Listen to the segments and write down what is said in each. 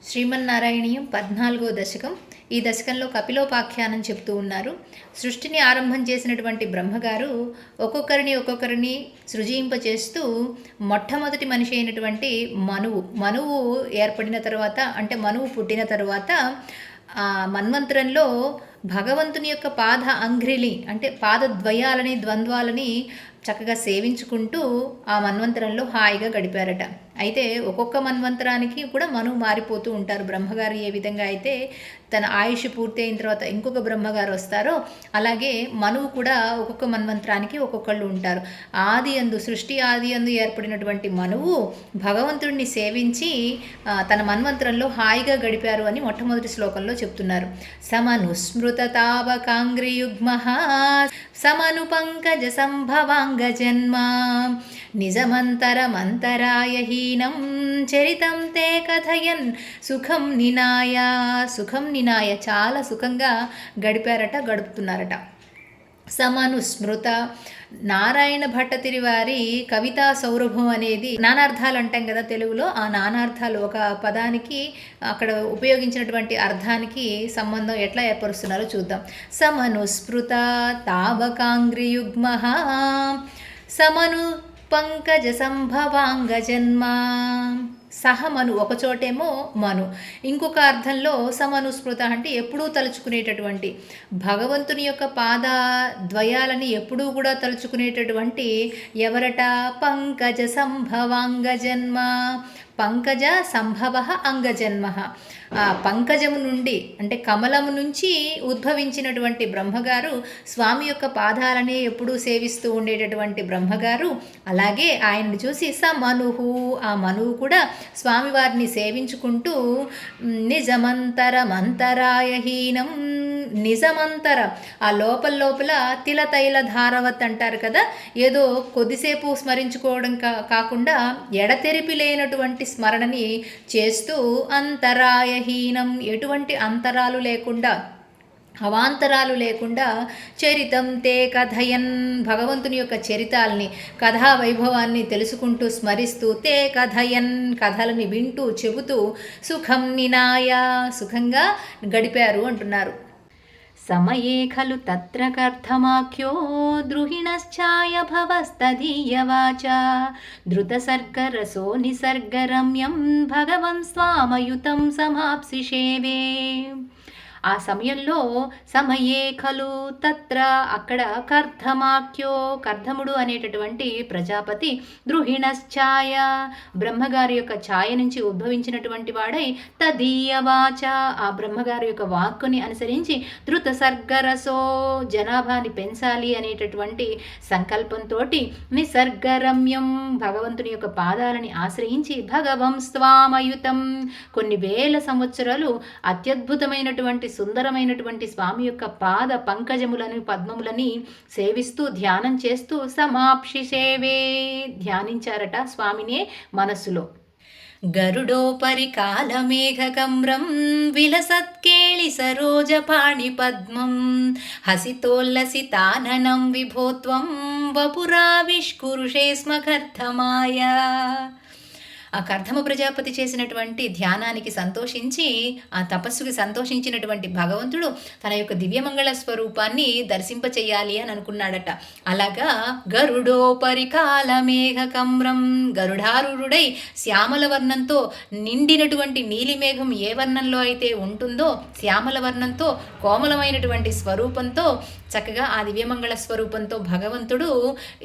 శ్రీమన్నారాయణీయం 14వ దశకం. ఈ దశకంలో కపిలోపాఖ్యానం చెప్తూ ఉన్నారు. సృష్టిని ఆరంభం చేసినటువంటి బ్రహ్మగారు ఒక్కొక్కరిని సృజింపచేస్తూ మొట్టమొదటి మనిషి అయినటువంటి మనువు ఏర్పడిన తర్వాత, అంటే మనువు పుట్టిన తర్వాత మన్వంతరంలో భగవంతుని యొక్క పాద అంఘ్రిలి అంటే పాదద్వయాలని ద్వంద్వాలని చక్కగా సేవించుకుంటూ ఆ మన్వంతరంలో హాయిగా గడిపారట. అయితే ఒక్కొక్క మన్వంతరానికి కూడా మనువు మారిపోతూ ఉంటారు. బ్రహ్మగారు ఏ విధంగా అయితే తన ఆయుష్ పూర్తి అయిన తర్వాత ఇంకొక బ్రహ్మగారు వస్తారో, అలాగే మనువు కూడా ఒక్కొక్క మన్వంతరానికి ఒక్కొక్కళ్ళు ఉంటారు. సృష్టి ఆది అందు ఏర్పడినటువంటి మనువు భగవంతుడిని సేవించి తన మన్వంతరంలో హాయిగా గడిపారు అని మొట్టమొదటి శ్లోకంలో చెప్తున్నారు. సమనుస్మృత తావకాంగ్రియుగ్మ సమను పంకజ సంభవాంగజన్మ నిజమంతరమంతరాయహీనం చరితం తే కథయన్ సుఖం నినాయ చాలా సుఖంగా గడుపుతున్నారట. సమనుస్మృత నారాయణ భట్టతిరి వారి కవితా సౌరభం అనేది నానార్థాలు అంటాం కదా తెలుగులో. ఆ నానార్థాలు ఒక పదానికి అక్కడ ఉపయోగించినటువంటి అర్థానికి సంబంధం ఎట్లా ఏర్పరుస్తున్నారో చూద్దాం. సమనుస్మృత తావకాంగ్రియుగ్మ సమను పంకజ సంభవాంగజన్మ. సహమను ఒకచోటేమో మను, ఇంకొక అర్థంలో సమనుస్మృత అంటే ఎప్పుడూ తలుచుకునేటటువంటి, భగవంతుని యొక్క పాద ద్వయాలని ఎప్పుడూ కూడా తలుచుకునేటటువంటి ఎవరట? పంకజ సంభవాంగజన్మ. పంకజ సంభవ అంగజన్మ. పంకజము నుండి అంటే కమలము నుంచి ఉద్భవించినటువంటి బ్రహ్మగారు స్వామి యొక్క పాదాలనే ఎప్పుడూ సేవిస్తూ ఉండేటటువంటి బ్రహ్మగారు. అలాగే ఆయన్ని చూసి మనువు, ఆ మనువు కూడా స్వామివారిని సేవించుకుంటూ నిజమంతరమంతరాయహీనం, నిజమంతర ఆ లోపల తిలతైల ధారవత్ అంటారు కదా, ఏదో కొద్దిసేపు స్మరించుకోవడం కాకుండా ఎడతెరిపి లేనటువంటి స్మరణని చేస్తూ అంతరాయహీనం, ఎటువంటి అంతరాలు లేకుండా అవాంతరాలు లేకుండా చరితం తే కథయన్, భగవంతుని యొక్క చరితాల్ని కథా వైభవాన్ని తెలుసుకుంటూ స్మరిస్తూ తే కథయన్, కథలని వింటూ చెబుతూ సుఖం నినాయ, సుఖంగా గడిపారు అంటున్నారు. సమయే ఖలు తత్ర కర్థమాఖ్యో ద్రుహిణశ్చాయ భవస్తదీయవాచ ధృతసర్గరసో నిసర్గరమ్యం భగవన్ స్వామయుతం సమాప్సిషేవే. ఆ సమయంలో సమయే ఖలు తత్ర, అక్కడ కర్ధమాఖ్యో, కర్ధముడు అనేటటువంటి ప్రజాపతి ద్రుహిణశ్చాయ, బ్రహ్మగారి యొక్క ఛాయ నుంచి ఉద్భవించినటువంటి వాడై తదీయవాచ, ఆ బ్రహ్మగారి యొక్క వాక్కుని అనుసరించి ధృత సర్గరసో, జనాభాని పెంచాలి అనేటటువంటి సంకల్పంతో నిసర్గరమ్యం, భగవంతుని యొక్క పాదాలని ఆశ్రయించి భగవం స్వామయుతం, కొన్ని వేల సంవత్సరాలు అత్యద్భుతమైనటువంటి సుందరమైనటువంటి స్వామి యొక్క పాద పంకజములను పద్మములని సేవిస్తూ ధ్యానం చేస్తూ సమాప్షిసేవే, ధ్యానించారట స్వామినే మనస్సులో. గరుడోపరి కాలమేఘకమ్రం విలసత్కేళి సరోజపాణి పద్మం హసితోల్లసితాననం విభోత్వం వపురావిష్కురుషే స్మకర్థమాయ. ఆ కర్ధమ ప్రజాపతి చేసినటువంటి ధ్యానానికి సంతోషించి, ఆ తపస్సుకి సంతోషించినటువంటి భగవంతుడు తన యొక్క దివ్యమంగళ స్వరూపాన్ని దర్శింపచేయాలి అని అనుకున్నాడట. అలాగా గరుడోపరికాల మేఘకమ్రం, గరుడారూఢుడై శ్యామల వర్ణంతో నిండినటువంటి నీలిమేఘం ఏ వర్ణంలో అయితే ఉంటుందో శ్యామల వర్ణంతో కోమలమైనటువంటి స్వరూపంతో చక్కగా ఆ దివ్యమంగళ స్వరూపంతో భగవంతుడు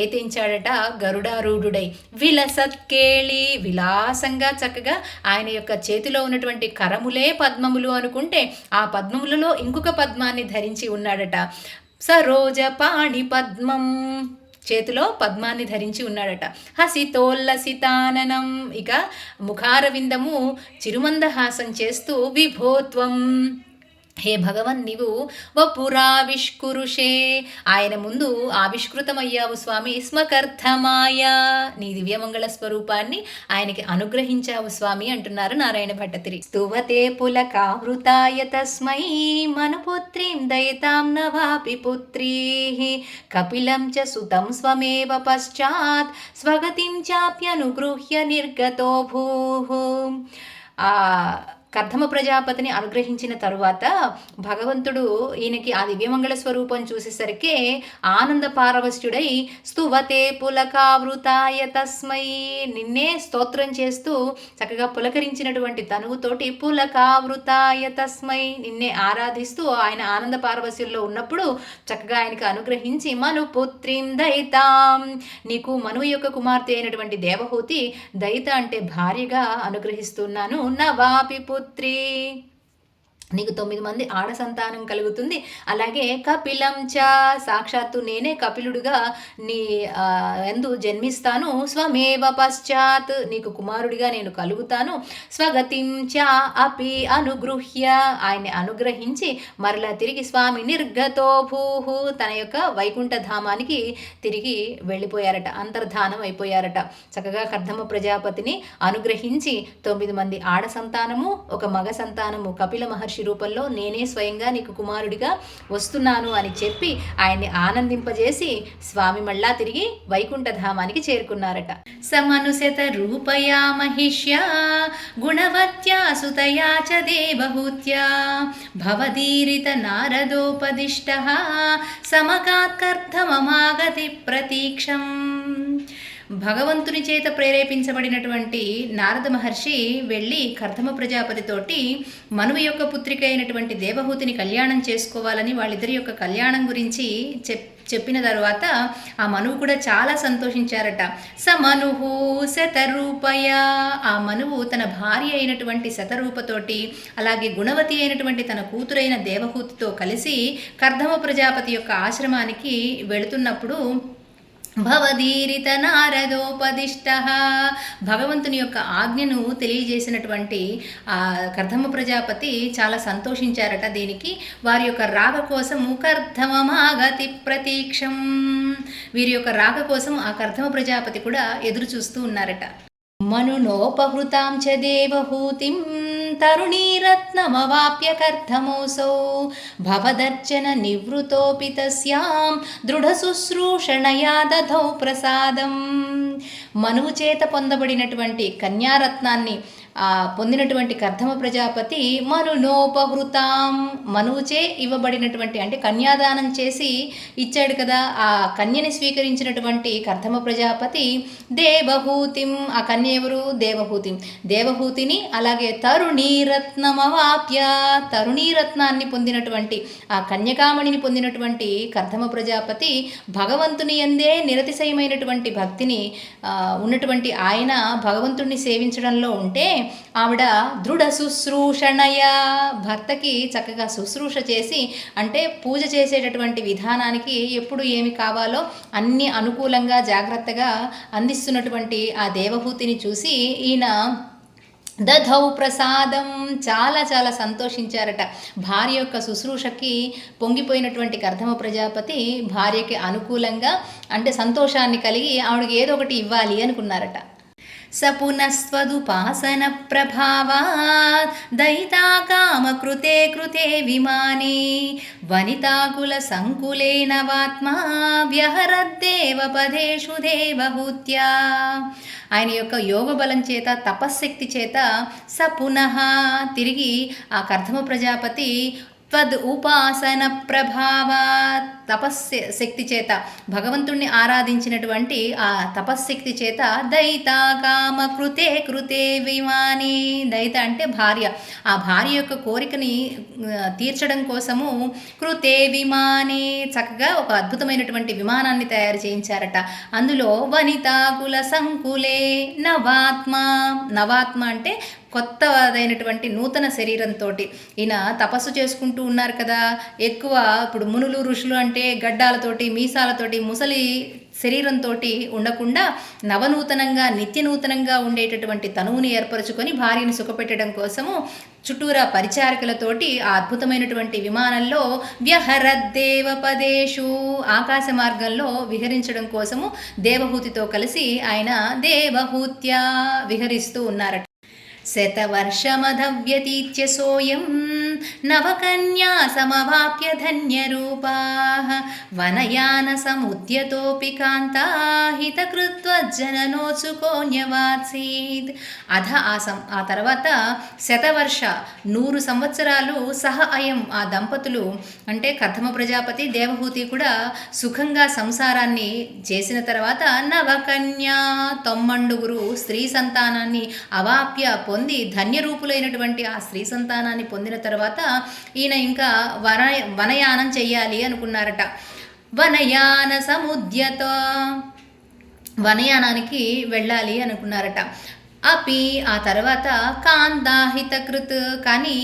ఏతించాడట గరుడారూఢుడై. విలసత్కేళి, విలాసంగా చక్కగా ఆయన యొక్క చేతిలో ఉన్నటువంటి కరములే పద్మములు అనుకుంటే ఆ పద్మములలో ఇంకొక పద్మాన్ని ధరించి ఉన్నాడట. సరోజ పాణి పద్మం, చేతిలో పద్మాన్ని ధరించి ఉన్నాడట. హసితోల్లసితాననం, ఇక ముఖారవిందము చిరుమందహాసం చేస్తూ విభోత్వం, హే భగవన్ నీవు వపురావిష్కురుషే, ఆయన ముందు ఆవిష్కృతమయ్యావు స్వామి, స్మకర్థమాయ, నీ దివ్యమంగళ స్వరూపాన్ని ఆయనకి అనుగ్రహించావు స్వామి అంటున్నారు నారాయణ భట్టతిరి. స్తువతే పులకావృతాయ తస్మై మనుపుత్రీం దయతాం నవాపి పుత్రీ కపిలం చ సుతం స్వమేవ పశ్చాత్ స్వగతిం చాప్యనుగృహ్య నిర్గతో భూః. కర్దమ ప్రజాపతిని అనుగ్రహించిన తరువాత భగవంతుడు ఈయనకి ఆ దివ్యమంగళ స్వరూపం చూసేసరికి ఆనంద పారవశ్యుడై స్తువతే పులకావృతాయ తస్మై, నిన్నే స్తోత్రం చేస్తూ చక్కగా పులకరించినటువంటి తనువుతోటి పులకావృతాయ తస్మై, నిన్నే ఆరాధిస్తూ ఆయన ఆనంద పారవశ్యంలో ఉన్నప్పుడు చక్కగా ఆయనకు అనుగ్రహించి మనుపుత్రీం దయితాం, నీకు మనువు యొక్క కుమార్తె అయినటువంటి దేవహూతి దయిత అంటే భార్యగా అనుగ్రహిస్తున్నాను. నవాపి పుత్రి, నీకు 9 మంది ఆడ సంతానం కలుగుతుంది. అలాగే కపిలం చ, సాక్షాత్తు నేనే కపిలుడుగా నీ ఎందు జన్మిస్తాను. స్వమేవ పశ్చాత్, నీకు కుమారుడిగా నేను కలుగుతాను. స్వగతిం చ అపి అనుగృహ్య, ఆయన్ని అనుగ్రహించి మరలా తిరిగి స్వామి నిర్గతో భూహు, తన యొక్క వైకుంఠ ధామానికి తిరిగి వెళ్ళిపోయారట, అంతర్ధానం అయిపోయారట. చక్కగా కర్దమ ప్రజాపతిని అనుగ్రహించి 9 మంది ఆడ సంతానము, ఒక మగ సంతానము కపిల మహర్షి రూపంలో నేనే స్వయంగా నీకు కుమారుడిగా వస్తున్నాను అని చెప్పి ఆయన్ని ఆనందింపజేసి స్వామి మళ్ళా తిరిగి వైకుంఠ ధామానికి చేరుకున్నారట. సమనుశత రూపయా మహిష్యా గుణవత్యా సుతయా చ దేవహూత్యా భవదీరిత నారదోపదిష్టః సమకాత్కర్ధమమాగతి ప్రతీక్షం. భగవంతుని చేత ప్రేరేపించబడినటువంటి నారద మహర్షి వెళ్ళి కర్దమ ప్రజాపతితోటి మనువు యొక్క పుత్రిక అయినటువంటి దేవహూతిని కళ్యాణం చేసుకోవాలని వాళ్ళిద్దరి యొక్క కళ్యాణం గురించి చెప్పిన తర్వాత ఆ మనువు కూడా చాలా సంతోషించారట. స మనుహు శతరూపయ, ఆ మనువు తన భార్య అయినటువంటి శతరూపతోటి అలాగే గుణవతి అయినటువంటి తన కూతురైన దేవహూతితో కలిసి కర్దమ ప్రజాపతి యొక్క ఆశ్రమానికి వెళుతున్నప్పుడు భవదీరిత నారదోపదిష్టః, భగవంతుని యొక్క ఆజ్ఞను తెలియజేసినటువంటి ఆ కర్దమ ప్రజాపతి చాలా సంతోషించారట. దీనికి వారి యొక్క రాక కోసము కర్దమమాగతి ప్రతీక్షం, వీరి యొక్క రాక కోసం ఆ కర్దమ ప్రజాపతి కూడా ఎదురు చూస్తూ ఉన్నారట. మనునోపహృతాం చ దేవహూతిం తరుణీరత్నమవాప్య కర్దమోసౌ భవదర్చన నివృతోపి తస్యాం దృఢ శుశ్రూషణయా దధౌ ప్రసాదం. మనువు చేత పొందబడినటువంటి కన్యారత్నాన్ని పొందినటువంటి కర్దమ ప్రజాపతి మనునోపహృతాం, మనువుచే ఇవ్వబడినటువంటి అంటే కన్యాదానం చేసి ఇచ్చాడు కదా, ఆ కన్యని స్వీకరించినటువంటి కర్దమ ప్రజాపతి దేవహూతిం, ఆ కన్య ఎవరు? దేవహూతిం, దేవహూతిని అలాగే తరుణీరత్నమవాప్య, తరుణీరత్నాన్ని పొందినటువంటి ఆ కన్యకామణిని పొందినటువంటి కర్దమ ప్రజాపతి భగవంతుని యందే నిరతిశయమైనటువంటి భక్తిని ఉన్నటువంటి ఆయన భగవంతుణ్ణి సేవించడంలో ఉంటే ఆవిడ దృఢ శుశ్రూషణయ, భర్తకి చక్కగా శుశ్రూష చేసి అంటే పూజ చేసేటటువంటి విధానానికి ఎప్పుడు ఏమి కావాలో అన్ని అనుకూలంగా జాగ్రత్తగా అందిస్తున్నటువంటి ఆ దేవహూతిని చూసి ఈయన దధౌ ప్రసాదం, చాలా చాలా సంతోషించారట. భార్య యొక్క శుశ్రూషకి పొంగిపోయినటువంటి కర్దమ ప్రజాపతి భార్యకి అనుకూలంగా అంటే సంతోషాన్ని కలిగి ఆవిడకి ఏదో ఒకటి ఇవ్వాలి అనుకున్నారట. సపునస్వదుపాసన ప్రభావాత్ దయితా కామకృతే కృతే విమానే వనితాకుల సంకులేన వాత్మా వ్యహరద్దేవ పదేషు దేవహూత్యా. ఆయన యొక్క యోగ బలం చేత తపశ్శక్తి చేత సపునః తిరిగి ఆ కర్దమ ప్రజాపతి త్వద్ ఉపాసన ప్రభావాత్ తపశ్శక్తి చేత భగవంతుణ్ణి ఆరాధించినటువంటి ఆ తపశ్శక్తి చేత దయితా కామ కృతే కృతే విమాని, దయిత అంటే భార్య, ఆ భార్య యొక్క కోరికని తీర్చడం కోసము కృతే విమాని చక్కగా ఒక అద్భుతమైనటువంటి విమానాన్ని తయారు చేయించారట. అందులో వనితాకుల సంకులే నవాత్మ, నవాత్మ అంటే కొత్తదైనటువంటి నూతన శరీరంతో ఈయన తపస్సు చేసుకుంటూ ఉన్నారు కదా, ఎక్కువ ఇప్పుడు మునులు ఋషులు అంటే గడ్డాలతోటి మీసాలతోటి ముసలి శరీరంతో ఉండకుండా నవనూతనంగా నిత్యనూతనంగా ఉండేటటువంటి తనువుని ఏర్పరచుకొని భార్యని సుఖపెట్టడం కోసము చుట్టూరా పరిచారికలతోటి ఆ అద్భుతమైనటువంటి విమానంలో వ్యహరద్దేవ పదేషు ఆకాశ మార్గంలో విహరించడం కోసము దేవహూతితో కలిసి ఆయన దేవహూత్యా విహరిస్తూ ఉన్నారట. శతవర్షమధవ్యతీత్య సోయం నవకన్యా సమవాప్య ధన్యరూపాః వనయాన సముద్యతోపి కాంతా హితకృత్వజ్జననోత్సుకోన్యవాత్సీత్. అధ ఆ తర్వాత శతవర్ష 100 సంవత్సరాలు సహ అయం ఆ దంపతులు అంటే కథమ ప్రజాపతి దేవహూతి కూడా సుఖంగా సంసారాన్ని చేసిన తర్వాత నవకన్యా 90 స్త్రీ సంతానాన్ని అవాప్య పొంది ధన్యరూపులైనటువంటి ఆ స్త్రీ సంతానాన్ని పొందిన తర్వాత ఈయన ఇంకా వనయానం చెయ్యాలి అనుకున్నారట. వనయాన సముద్యత వనయానానికి వెళ్ళాలి అనుకున్నారట. ఆ తర్వాత కాంతాహితకృత్ కానీ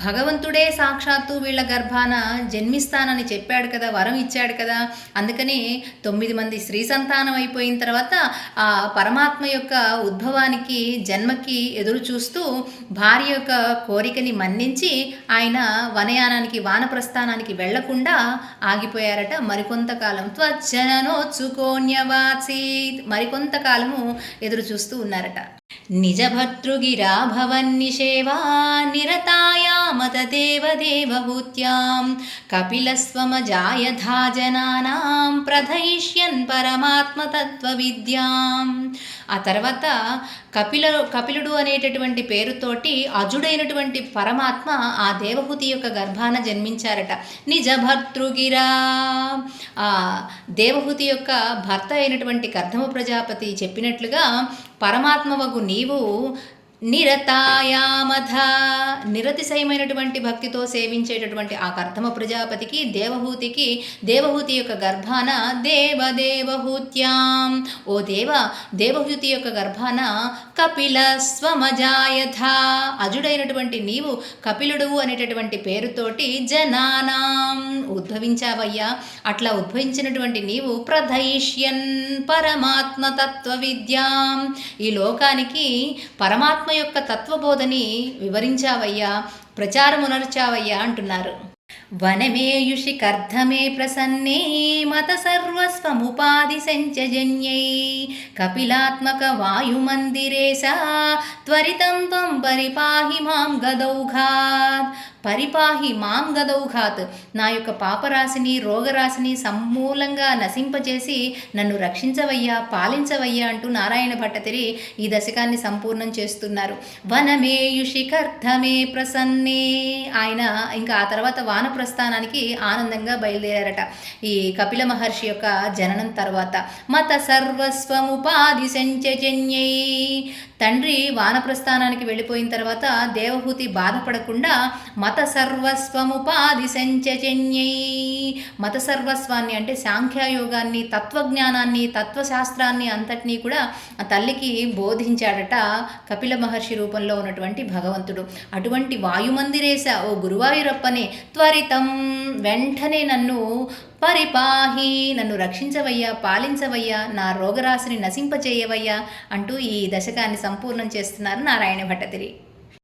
భగవంతుడే సాక్షాత్తు వీళ్ళ గర్భాన జన్మిస్తానని చెప్పాడు కదా, వరం ఇచ్చాడు కదా. అందుకని 9 మంది స్త్రీ సంతానం అయిపోయిన తర్వాత ఆ పరమాత్మ యొక్క ఉద్భవానికి జన్మకి ఎదురు చూస్తూ భార్య యొక్క కోరికని మన్నించి ఆయన వనయానానికి వానప్రస్థానానికి వెళ్లకుండా ఆగిపోయారట. మరికొంతకాలం త్వజ్జననోత్సుకోన్యవాత్సీత్ మరికొంతకాలము ఎదురు చూస్తూ ఉన్నారట. నిజభర్తృగిరా భవన్నిషేవా నిరతాయామత దేవదేవహూత్యాం కపిలస్వమజాయధా జనానాం ప్రథయిష్యన్ పరమాత్మతత్వవిద్యాం. ఆ తర్వాత కపిలుడు అనేటటువంటి పేరుతోటి అజుడైనటువంటి పరమాత్మ ఆ దేవహూతి యొక్క గర్భాన జన్మించారట. నిజ భర్తృగిరా ఆ దేవహూతి యొక్క భర్త అయినటువంటి కర్దమ ప్రజాపతి చెప్పినట్లుగా పరమాత్మవగు నీవు నిరతాయామధ నిరతిశయమైనటువంటి భక్తితో సేవించేటటువంటి ఆ కర్దమ ప్రజాపతికి దేవహూతి యొక్క గర్భాన దేవదేవహూత్యాం ఓ దేవహూతి యొక్క గర్భాన కపిల స్వమజాయథ అజుడైనటువంటి నీవు కపిలుడు అనేటటువంటి పేరుతోటి జనానాం ఉద్భవించావయ్యా. అట్లా ఉద్భవించినటువంటి నీవు ప్రధయిష్యన్ పరమాత్మ తత్వ విద్యాం ఈ లోకానికి పరమాత్మ యొక్క తత్వబోధని వివరించావయ్యా, ప్రచారమునర్చావయ్యా అంటున్నారు. వనమేయుషి కర్ధమే ప్రసన్నే మత సర్వస్వముపాధి సంచజన్యై కపిలాత్మక వాయుమందిరేశా త్వరితం త్వం పరిపాహి మాం గదౌఘాత్ నా యొక్క పాపరాశిని రోగరాశిని సమూలంగా నశింపజేసి నన్ను రక్షించవయ్యా, పాలించవయ్యా అంటూ నారాయణ భట్టతిరి ఈ దశకాన్ని సంపూర్ణం చేస్తున్నారు. వనమేయుషి కర్ధమే ప్రసన్నే ఆయన ఇంకా ఆ తర్వాత వానప్రస్థానానికి ఆనందంగా బయలుదేరారట. ఈ కపిల మహర్షి యొక్క జననం తర్వాత మత సర్వస్వముపాధి సంచజన్యై తండ్రి వానప్రస్థానానికి వెళ్ళిపోయిన తర్వాత దేవహూతి బాధపడకుండా మత సర్వస్వముపాధి సంచజన్యై మత సర్వస్వాన్ని అంటే సాంఖ్యయోగాన్ని, తత్వజ్ఞానాన్ని, తత్వశాస్త్రాన్ని అంతటినీ కూడా ఆ తల్లికి బోధించాడట కపిల మహర్షి రూపంలో ఉన్నటువంటి భగవంతుడు. అటువంటి వాయుమందిరేశ ఓ గురువాయూరప్పనే త్వరితం వెంటనే నన్ను పరిపాహి నన్ను రక్షించవయ్యా, పాలించవయ్యా, నా రోగరాశిని నశింపచేయవయ్యా అంటూ ఈ దశకాన్ని సంపూర్ణం చేస్తున్నారు నారాయణ భట్టతిరి.